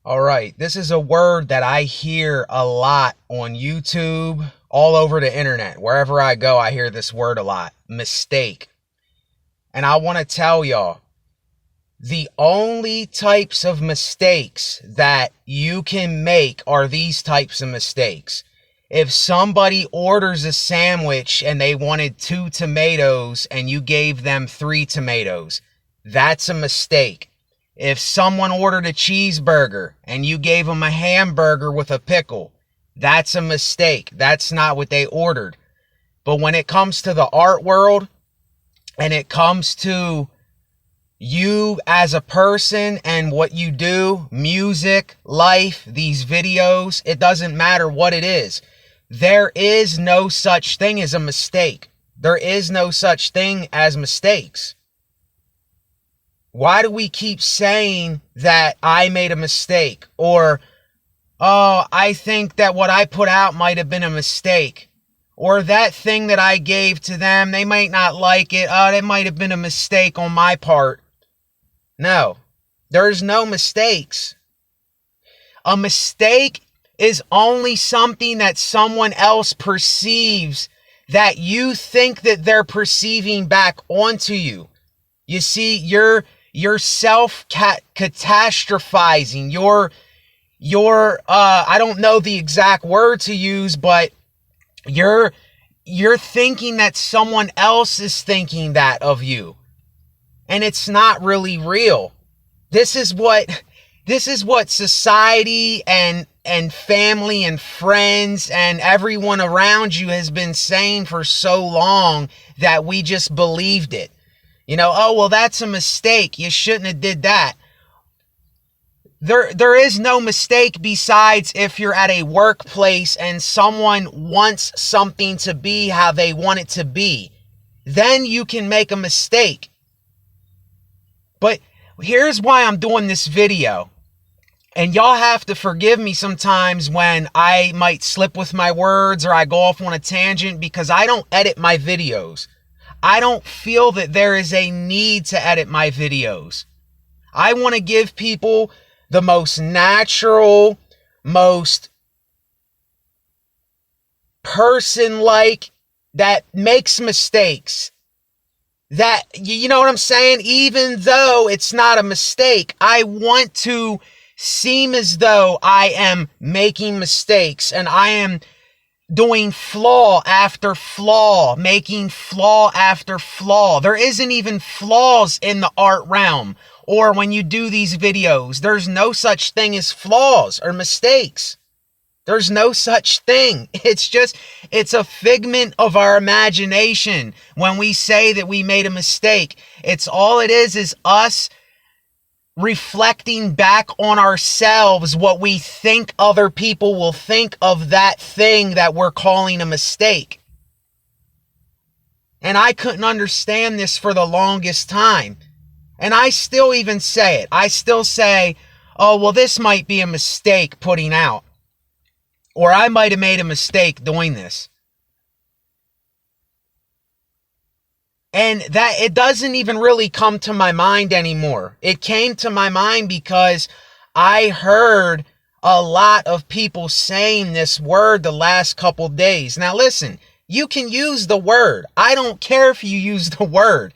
All right, this is a word that I hear a lot on YouTube, all over the internet. Wherever I go, I hear this word a lot. Mistake. And I want to tell y'all, the only types of mistakes that you can make are these types of mistakes. If somebody orders a sandwich and they wanted 2 tomatoes and you gave them 3 tomatoes, that's a mistake. If someone ordered a cheeseburger and you gave them a hamburger with a pickle, that's a mistake. That's not what they ordered. But when it comes to the art world and it comes to you as a person and what you do, music, life, these videos, it doesn't matter what it is. There is no such thing as a mistake. There is no such thing as mistakes. Why do we keep saying that I made a mistake? Or, oh, I think that what I put out might have been a mistake. Or that thing that I gave to them, they might not like it. Oh, that might have been a mistake on my part. No, there's no mistakes. A mistake is only something that someone else perceives that you think that they're perceiving back onto you. You see, you're self-catastrophizing. You're I don't know the exact word to use, but you're thinking that someone else is thinking that of you. And it's not really real. This is what society and family and friends and everyone around you has been saying for so long that we just believed it. You know, oh, well, that's a mistake. You shouldn't have did that. There is no mistake besides if you're at a workplace and someone wants something to be how they want it to be. Then you can make a mistake. But here's why I'm doing this video. And y'all have to forgive me sometimes when I might slip with my words or I go off on a tangent, because I don't edit my videos. I don't feel that there is a need to edit my videos. I want to give people the most natural, most person-like, that makes mistakes. That, you know what I'm saying? Even though it's not a mistake, I want to seem as though I am making mistakes and I am doing flaw after flaw, making flaw after flaw. There isn't even flaws in the art realm or when you do these videos. There's no such thing as flaws or mistakes. There's no such thing. It's a figment of our imagination when we say that we made a mistake. It's all it is us reflecting back on ourselves what we think other people will think of that thing that we're calling a mistake. And I couldn't understand this for the longest time. And I still even say it. I still say, oh, well, this might be a mistake putting out. Or I might have made a mistake doing this. And that it doesn't even really come to my mind anymore. It came to my mind because I heard a lot of people saying this word the last couple days. Now listen, you can use the word. I don't care if you use the word.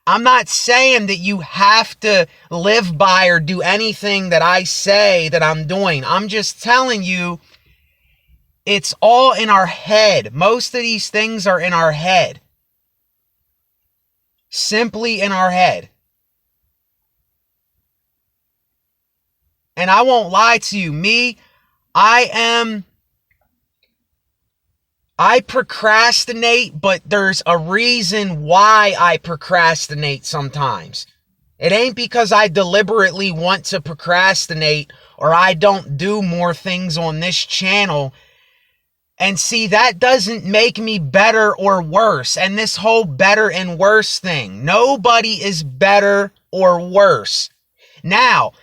I'm not saying that you have to live by or do anything that I say that I'm doing. I'm just telling you, it's all in our head. Most of these things are in our head. Simply in our head. And I won't lie to you. I procrastinate, but there's a reason why I procrastinate sometimes. It ain't because I deliberately want to procrastinate or I don't do more things on this channel. And see, that doesn't make me better or worse. And this whole better and worse thing, nobody is better or worse. Now,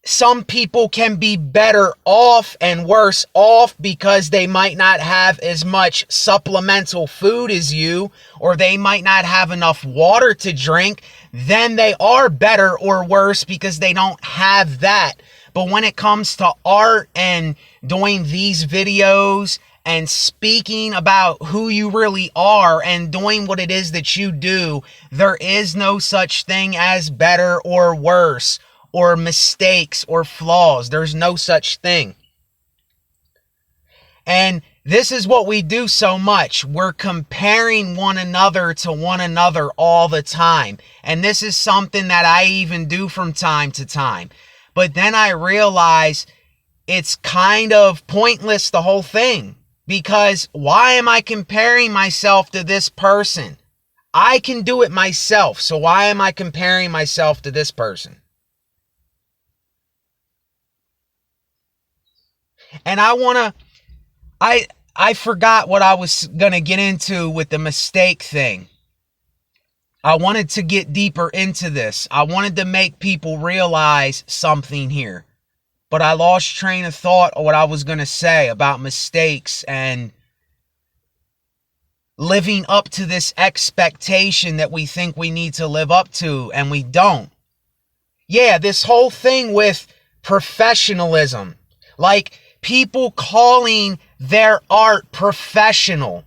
some people can be better off and worse off because they might not have as much supplemental food as you, or they might not have enough water to drink. Then they are better or worse because they don't have that. But when it comes to art and doing these videos and speaking about who you really are and doing what it is that you do, there is no such thing as better or worse or mistakes or flaws. There's no such thing. And this is what we do so much. We're comparing one another to one another all the time. And this is something that I even do from time to time. But then I realize it's kind of pointless, the whole thing. Because why am I comparing myself to this person? I can do it myself. So why am I comparing myself to this person? And I forgot what I was going to get into with the mistake thing. I wanted to get deeper into this. I wanted to make people realize something here. But I lost train of thought of what I was going to say about mistakes and living up to this expectation that we think we need to live up to and we don't. Yeah, this whole thing with professionalism. Like people calling their art professional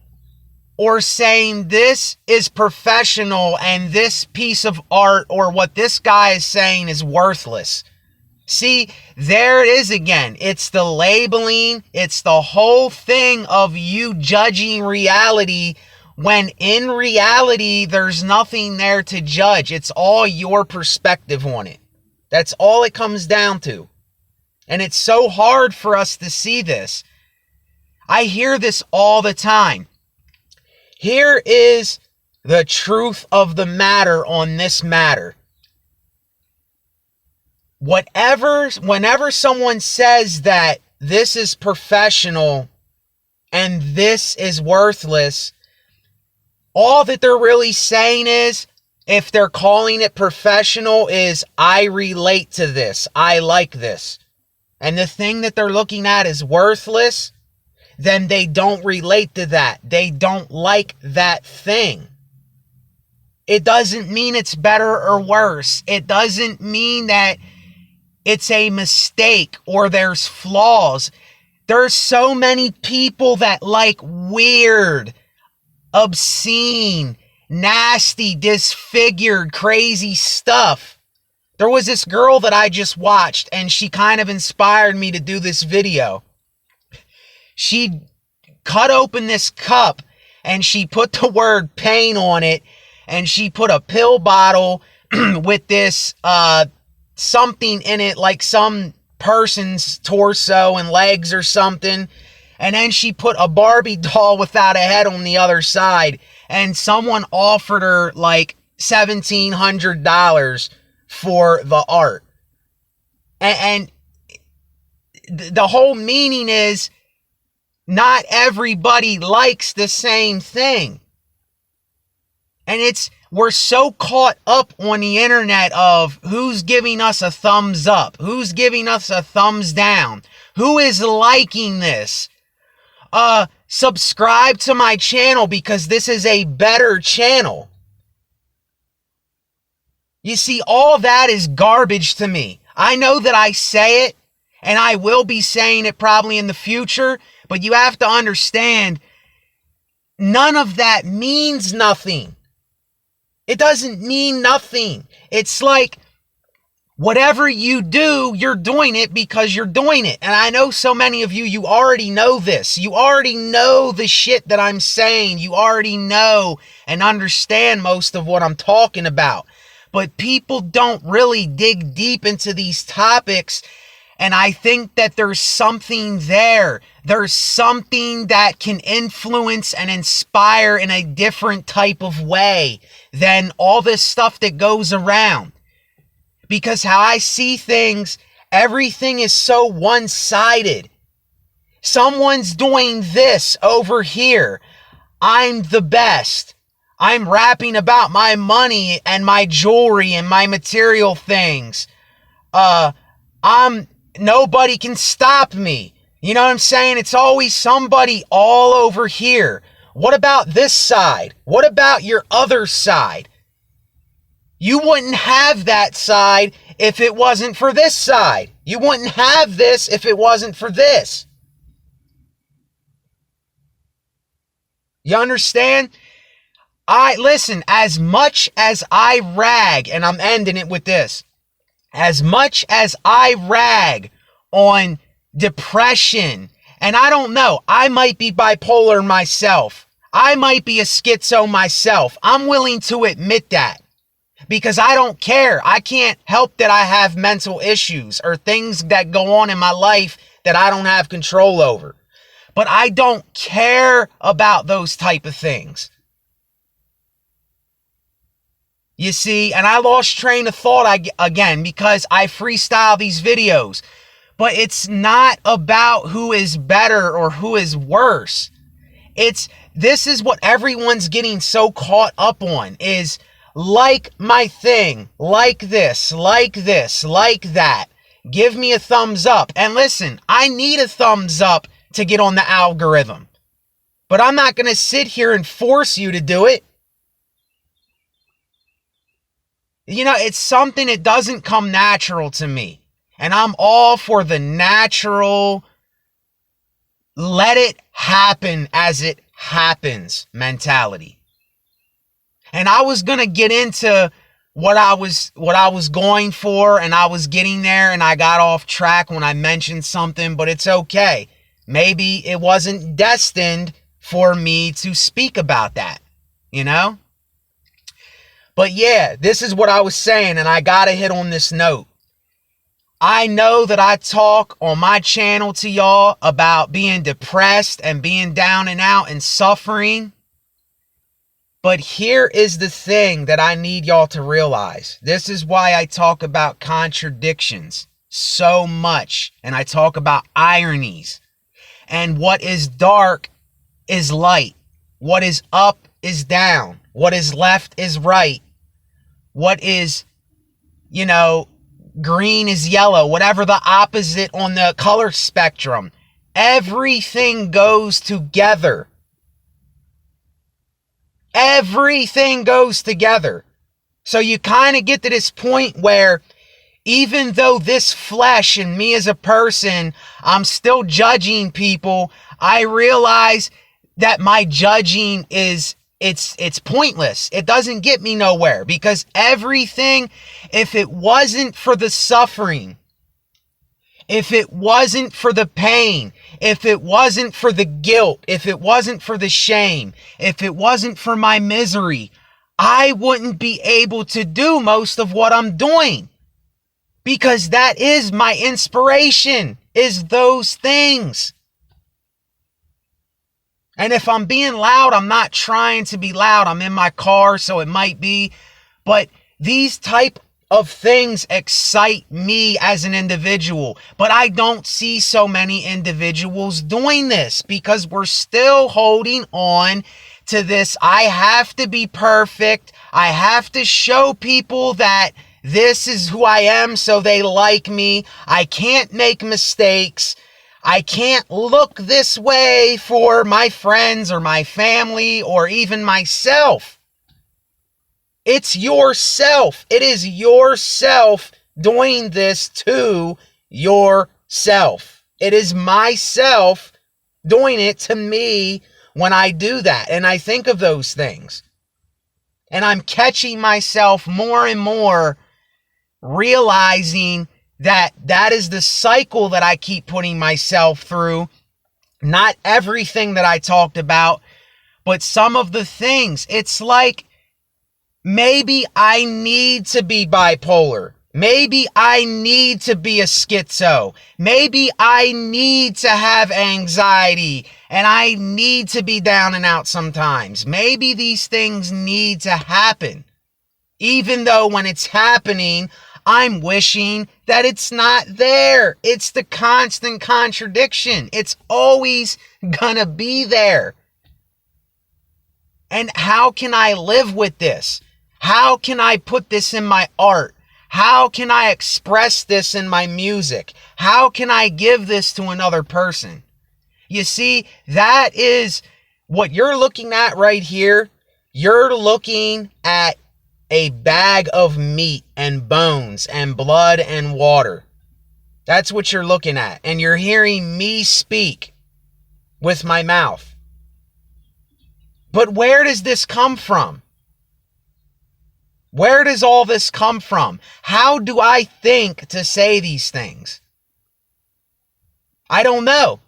or saying this is professional and this piece of art or what this guy is saying is worthless. See, there it is again. It's the labeling. It's the whole thing of you judging reality when in reality, there's nothing there to judge. It's all your perspective on it. That's all it comes down to. And it's so hard for us to see this. I hear this all the time. Here is the truth of the matter on this matter. Whenever someone says that this is professional and this is worthless, all that they're really saying is, if they're calling it professional, is I relate to this. I like this. And the thing that they're looking at is worthless, then they don't relate to that. They don't like that thing. It doesn't mean it's better or worse. It doesn't mean that it's a mistake or there's flaws. There's so many people that like weird, obscene, nasty, disfigured, crazy stuff. There was this girl that I just watched and she kind of inspired me to do this video. She cut open this cup and she put the word pain on it and she put a pill bottle with this something in it, like some person's torso and legs or something. And then she put a Barbie doll without a head on the other side. And someone offered her like $1,700 for the art. And the whole meaning is not everybody likes the same thing. And we're so caught up on the internet of who's giving us a thumbs up, who's giving us a thumbs down, who is liking this. Subscribe to my channel because this is a better channel. You see, all that is garbage to me. I know that I say it, and I will be saying it probably in the future, but you have to understand, none of that means nothing. It doesn't mean nothing. It's like, whatever you do, you're doing it because you're doing it. And I know so many of you already know this. You already know the shit that I'm saying. You already know and understand most of what I'm talking about. But people don't really dig deep into these topics. And I think that there's something there. There's something that can influence and inspire in a different type of way than all this stuff that goes around. Because how I see things, everything is so one-sided. Someone's doing this over here. I'm the best. I'm rapping about my money and my jewelry and my material things. Nobody can stop me. You know what I'm saying? It's always somebody all over here. What about this side? What about your other side? You wouldn't have that side if it wasn't for this side. You wouldn't have this if it wasn't for this. You understand? Listen, as much as I rag, and I'm ending it with this, as much as I rag on depression, and I don't know, I might be bipolar myself. I might be a schizo myself. I'm willing to admit that because I don't care. I can't help that I have mental issues or things that go on in my life that I don't have control over. But I don't care about those type of things. You see, and I lost train of thought again because I freestyle these videos. But it's not about who is better or who is worse. This is what everyone's getting so caught up on is like my thing, like this, like that. Give me a thumbs up. And listen, I need a thumbs up to get on the algorithm. But I'm not going to sit here and force you to do it. You know, it's something that doesn't come natural to me. And I'm all for the natural, let it happen as it happens mentality. And I was going to get into what I was going for, and I was getting there, and I got off track when I mentioned something, but it's okay. Maybe it wasn't destined for me to speak about that, you know? But yeah, this is what I was saying, and I got to hit on this note. I know that I talk on my channel to y'all about being depressed and being down and out and suffering. But here is the thing that I need y'all to realize. This is why I talk about contradictions so much. And I talk about ironies. And what is dark is light. What is up is down. What is left is right. What is, green is yellow, whatever the opposite on the color spectrum. Everything goes together. Everything goes together. So you kind of get to this point where even though this flesh and me as a person, I'm still judging people, I realize that my judging it's pointless. It doesn't get me nowhere because everything, if it wasn't for the suffering, if it wasn't for the pain, if it wasn't for the guilt, if it wasn't for the shame, if it wasn't for my misery, I wouldn't be able to do most of what I'm doing. Because that is my inspiration, is those things. And if I'm being loud, I'm not trying to be loud. I'm in my car, so it might be. But these type of things excite me as an individual. But I don't see so many individuals doing this because we're still holding on to this. I have to be perfect. I have to show people that this is who I am so they like me. I can't make mistakes. I can't look this way for my friends or my family or even myself. It's yourself. It is yourself doing this to yourself. It is myself doing it to me when I do that. And I think of those things. And I'm catching myself more and more realizing that is the cycle that I keep putting myself through. Not everything that I talked about, but some of the things. It's like maybe I need to be bipolar. Maybe I need to be a schizo. Maybe I need to have anxiety and I need to be down and out sometimes. Maybe these things need to happen. Even though when it's happening, I'm wishing that it's not there. It's the constant contradiction. It's always gonna be there. And how can I live with this? How can I put this in my art? How can I express this in my music? How can I give this to another person? You see, that is what you're looking at right here. You're looking at a bag of meat and bones and blood and water. That's what you're looking at. And you're hearing me speak with my mouth. But where does this come from? Where does all this come from? How do I think to say these things? I don't know.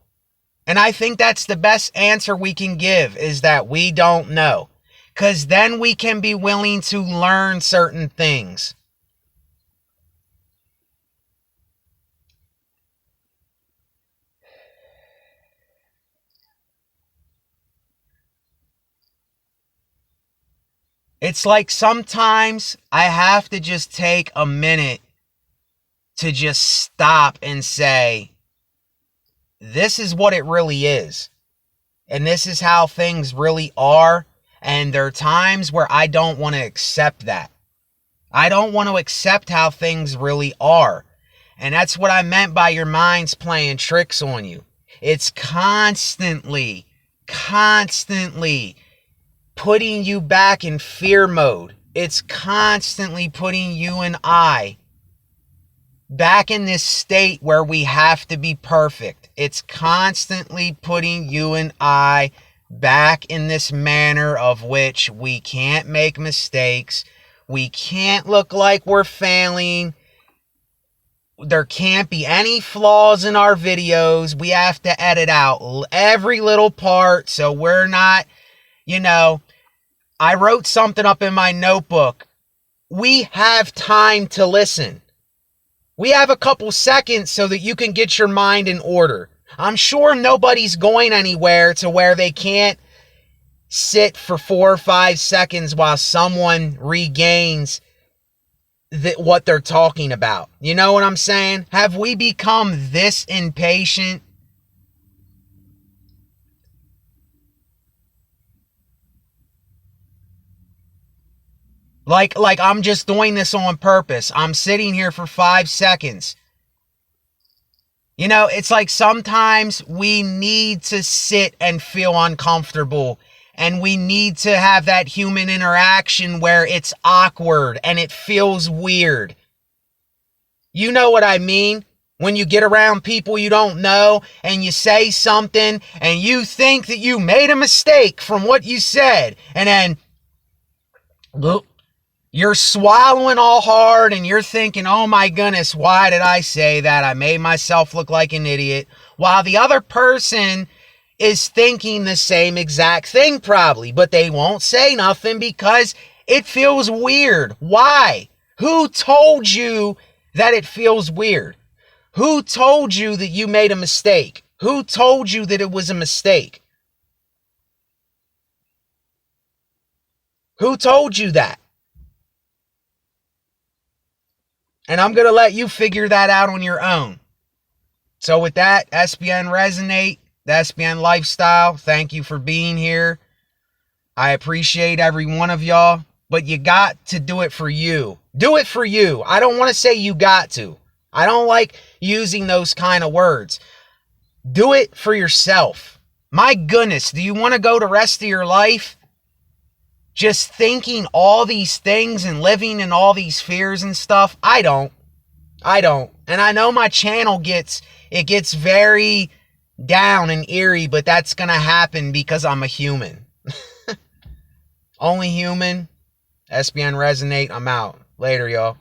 And I think that's the best answer we can give, is that we don't know. Because then we can be willing to learn certain things. It's like sometimes I have to just take a minute to just stop and say, this is what it really is. And this is how things really are. And there are times where I don't want to accept that. I don't want to accept how things really are. And that's what I meant by your mind's playing tricks on you. It's constantly putting you back in fear mode. It's constantly putting you and I back in this state where we have to be perfect. It's constantly putting you and I back in this manner of which we can't make mistakes. We can't look like we're failing. There can't be any flaws in our videos. We have to edit out every little part so we're not, I wrote something up in my notebook. We have time to listen. We have a couple seconds so that you can get your mind in order. I'm sure nobody's going anywhere to where they can't sit for 4 or 5 seconds while someone regains what they're talking about. You know what I'm saying? Have we become this impatient? Like I'm just doing this on purpose. I'm sitting here for 5 seconds. It's like sometimes we need to sit and feel uncomfortable, and we need to have that human interaction where it's awkward and it feels weird. You know what I mean? When you get around people you don't know and you say something and you think that you made a mistake from what you said, and then you're swallowing all hard and you're thinking, oh my goodness, why did I say that? I made myself look like an idiot. While the other person is thinking the same exact thing probably, but they won't say nothing because it feels weird. Why? Who told you that it feels weird? Who told you that you made a mistake? Who told you that it was a mistake? Who told you that? And I'm going to let you figure that out on your own. So with that, SBN Resonate, the SBN Lifestyle, thank you for being here. I appreciate every one of y'all, but you got to do it for you. Do it for you. I don't want to say you got to. I don't like using those kind of words. Do it for yourself. My goodness, do you want to go the rest of your life just thinking all these things and living in all these fears and stuff? I don't. And I know my channel gets very down and eerie, but that's going to happen because I'm a human. Only human. SBN Resonate. I'm out. Later, y'all.